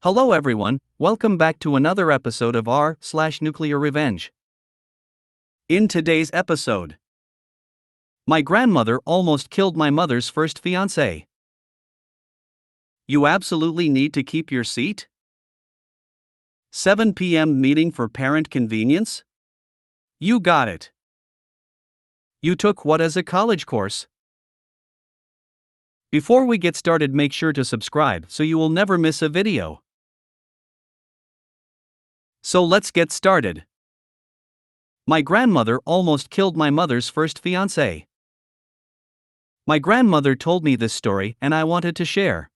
Hello everyone, welcome back to another episode of r/Nuclear Revenge. In today's episode, my grandmother almost killed my mother's first fiancé. You absolutely need to keep your seat? 7 p.m. meeting for parent convenience? You got it. You took what as a college course? Before we get started, make sure to subscribe so you will never miss a video. So let's get started. My grandmother almost killed my mother's first fiancé. My grandmother told me this story and I wanted to share.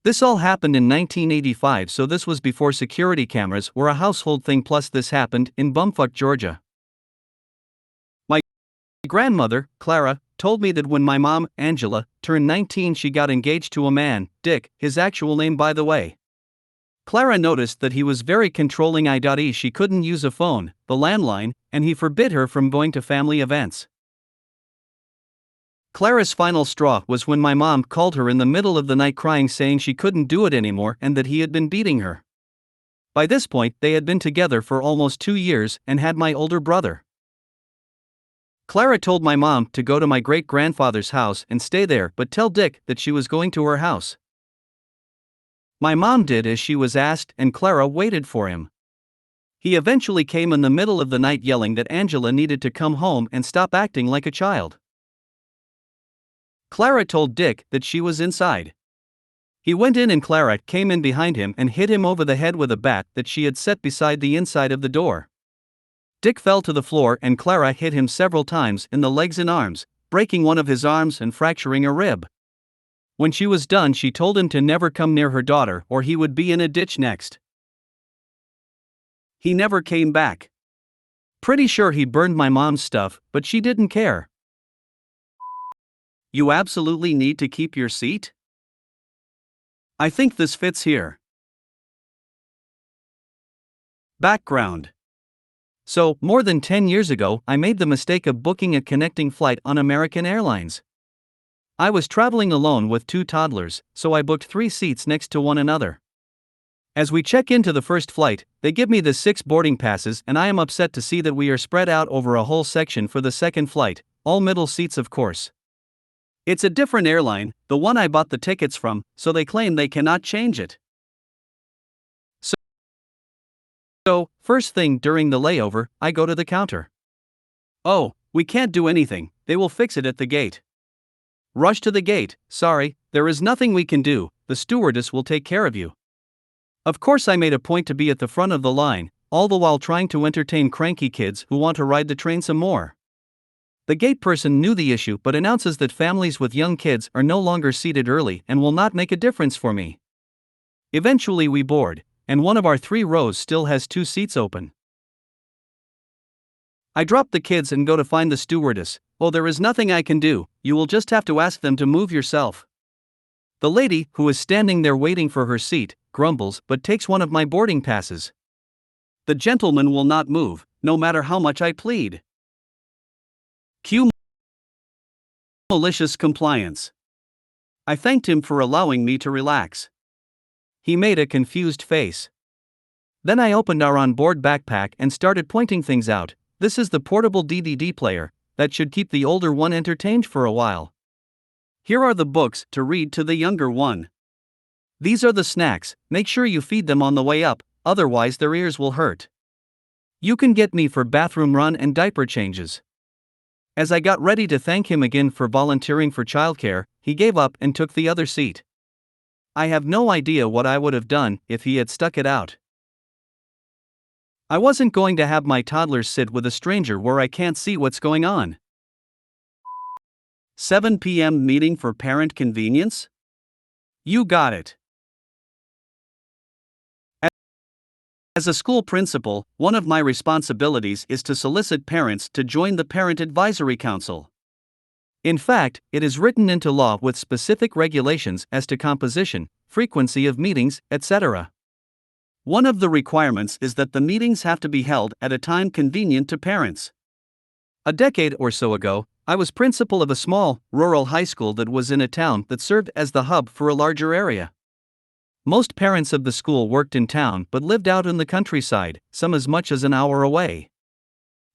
This all happened in 1985, so this was before security cameras were a household thing, plus this happened in Bumfuck, Georgia. My grandmother, Clara, told me that when my mom, Angela, turned 19 she got engaged to a man, Dick, his actual name by the way. Clara noticed that he was very controlling, i.e. she couldn't use a phone, the landline, and he forbid her from going to family events. Clara's final straw was when my mom called her in the middle of the night crying, saying she couldn't do it anymore and that he had been beating her. By this point they had been together for almost 2 years and had my older brother. Clara told my mom to go to my great-grandfather's house and stay there, but tell Dick that she was going to her house. My mom did as she was asked and Clara waited for him. He eventually came in the middle of the night yelling that Angela needed to come home and stop acting like a child. Clara told Dick that she was inside. He went in and Clara came in behind him and hit him over the head with a bat that she had set beside the inside of the door. Dick fell to the floor and Clara hit him several times in the legs and arms, breaking one of his arms and fracturing a rib. When she was done, she told him to never come near her daughter or he would be in a ditch next. He never came back. Pretty sure he burned my mom's stuff, but she didn't care. You absolutely need to keep your seat? I think this fits here. Background. So, more than 10 years ago, I made the mistake of booking a connecting flight on American Airlines. I was traveling alone with 2 toddlers, so I booked 3 seats next to one another. As we check into the first flight, they give me the 6 boarding passes and I am upset to see that we are spread out over a whole section for the second flight, all middle seats of course. It's a different airline, the one I bought the tickets from, so they claim they cannot change it. So, first thing during the layover, I go to the counter. Oh, we can't do anything, they will fix it at the gate. Rush to the gate, sorry, there is nothing we can do, the stewardess will take care of you. Of course I made a point to be at the front of the line, all the while trying to entertain cranky kids who want to ride the train some more. The gate person knew the issue but announces that families with young kids are no longer seated early and will not make a difference for me. Eventually we board, and one of our 3 rows still has 2 seats open. I drop the kids and go to find the stewardess. Oh, there is nothing I can do, you will just have to ask them to move yourself. The lady, who is standing there waiting for her seat, grumbles but takes one of my boarding passes. The gentleman will not move, no matter how much I plead. Cue malicious compliance. I thanked him for allowing me to relax. He made a confused face. Then I opened our onboard backpack and started pointing things out. This is the portable DVD player that should keep the older one entertained for a while. Here are the books to read to the younger one. These are the snacks, make sure you feed them on the way up, otherwise their ears will hurt. You can get me for bathroom run and diaper changes. As I got ready to thank him again for volunteering for childcare, he gave up and took the other seat. I have no idea what I would have done if he had stuck it out. I wasn't going to have my toddlers sit with a stranger where I can't see what's going on. 7 p.m. meeting for parent convenience? You got it. As a school principal, one of my responsibilities is to solicit parents to join the Parent Advisory Council. In fact, it is written into law with specific regulations as to composition, frequency of meetings, etc. One of the requirements is that the meetings have to be held at a time convenient to parents. A decade or so ago, I was principal of a small, rural high school that was in a town that served as the hub for a larger area. Most parents of the school worked in town but lived out in the countryside, some as much as an hour away.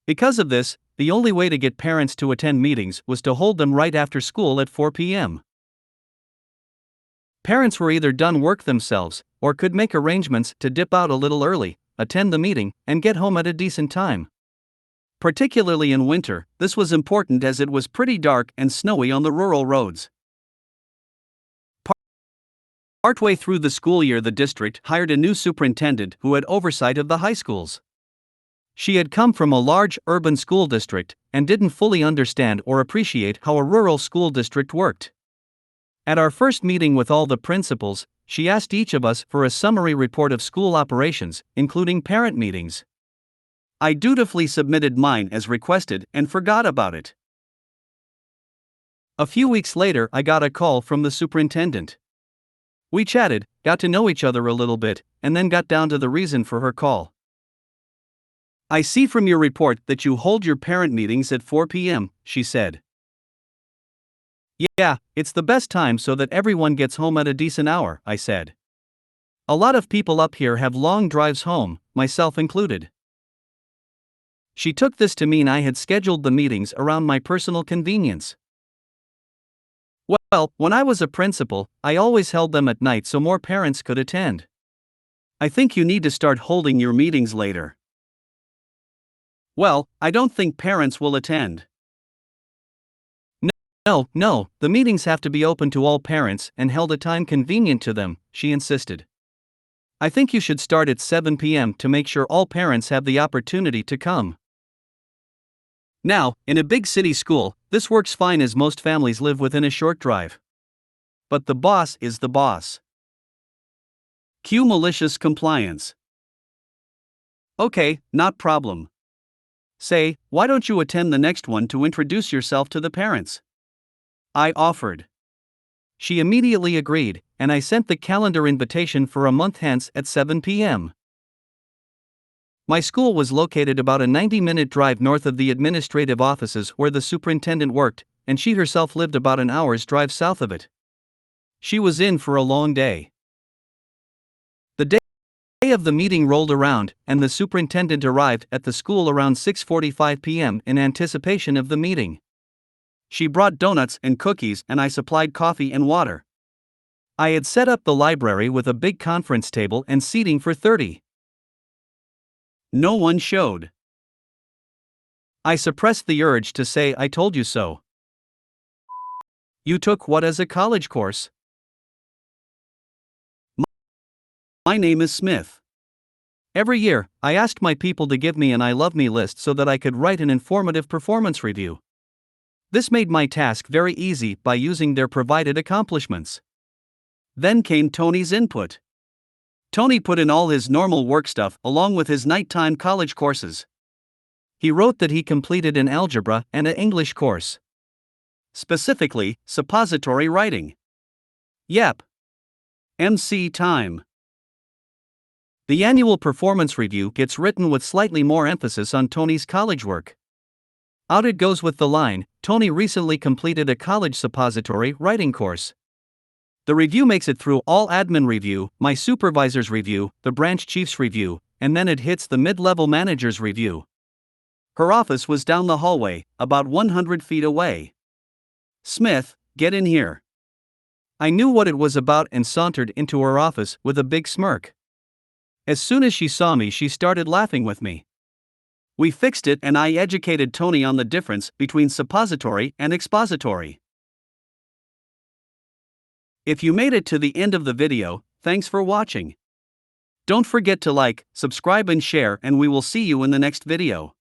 Because of this, the only way to get parents to attend meetings was to hold them right after school at 4 p.m. Parents were either done work themselves, or could make arrangements to dip out a little early, attend the meeting, and get home at a decent time. Particularly in winter, this was important as it was pretty dark and snowy on the rural roads. Partway through the school year, the district hired a new superintendent who had oversight of the high schools. She had come from a large urban school district and didn't fully understand or appreciate how a rural school district worked. At our first meeting with all the principals, she asked each of us for a summary report of school operations, including parent meetings. I dutifully submitted mine as requested and forgot about it. A few weeks later, I got a call from the superintendent. We chatted, got to know each other a little bit, and then got down to the reason for her call. "I see from your report that you hold your parent meetings at 4 p.m., she said. "Yeah, it's the best time so that everyone gets home at a decent hour," I said. "A lot of people up here have long drives home, myself included." She took this to mean I had scheduled the meetings around my personal convenience. Well, when I was a principal, I always held them at night so more parents could attend. "I think you need to start holding your meetings later." "Well, I don't think parents will attend." No, the meetings have to be open to all parents and held at time convenient to them," she insisted. "I think you should start at 7 p.m. to make sure all parents have the opportunity to come." Now, in a big city school, this works fine as most families live within a short drive. But the boss is the boss. Cue malicious compliance. "Okay, not problem. Say, why don't you attend the next one to introduce yourself to the parents?" I offered. She immediately agreed, and I sent the calendar invitation for a month hence at 7 p.m. My school was located about a 90-minute drive north of the administrative offices where the superintendent worked, and she herself lived about an hour's drive south of it. She was in for a long day. The day of the meeting rolled around, and the superintendent arrived at the school around 6:45 p.m. in anticipation of the meeting. She brought donuts and cookies, and I supplied coffee and water. I had set up the library with a big conference table and seating for 30. No one showed. I suppressed the urge to say "I told you so." "You took what as a college course?" "My name is Smith." Every year, I asked my people to give me an I love me list so that I could write an informative performance review. This made my task very easy by using their provided accomplishments. Then came Tony's input. Tony put in all his normal work stuff along with his nighttime college courses. He wrote that he completed an algebra and an English course. Specifically, suppository writing. Yep. MC time. The annual performance review gets written with slightly more emphasis on Tony's college work. Out it goes with the line, "Tony recently completed a college suppository writing course." The review makes it through all admin review, my supervisor's review, the branch chief's review, and then it hits the mid-level manager's review. Her office was down the hallway, about 100 feet away. "Smith, get in here." I knew what it was about and sauntered into her office with a big smirk. As soon as she saw me, she started laughing with me. We fixed it and I educated Tony on the difference between suppository and expository. If you made it to the end of the video, thanks for watching. Don't forget to like, subscribe and share, and we will see you in the next video.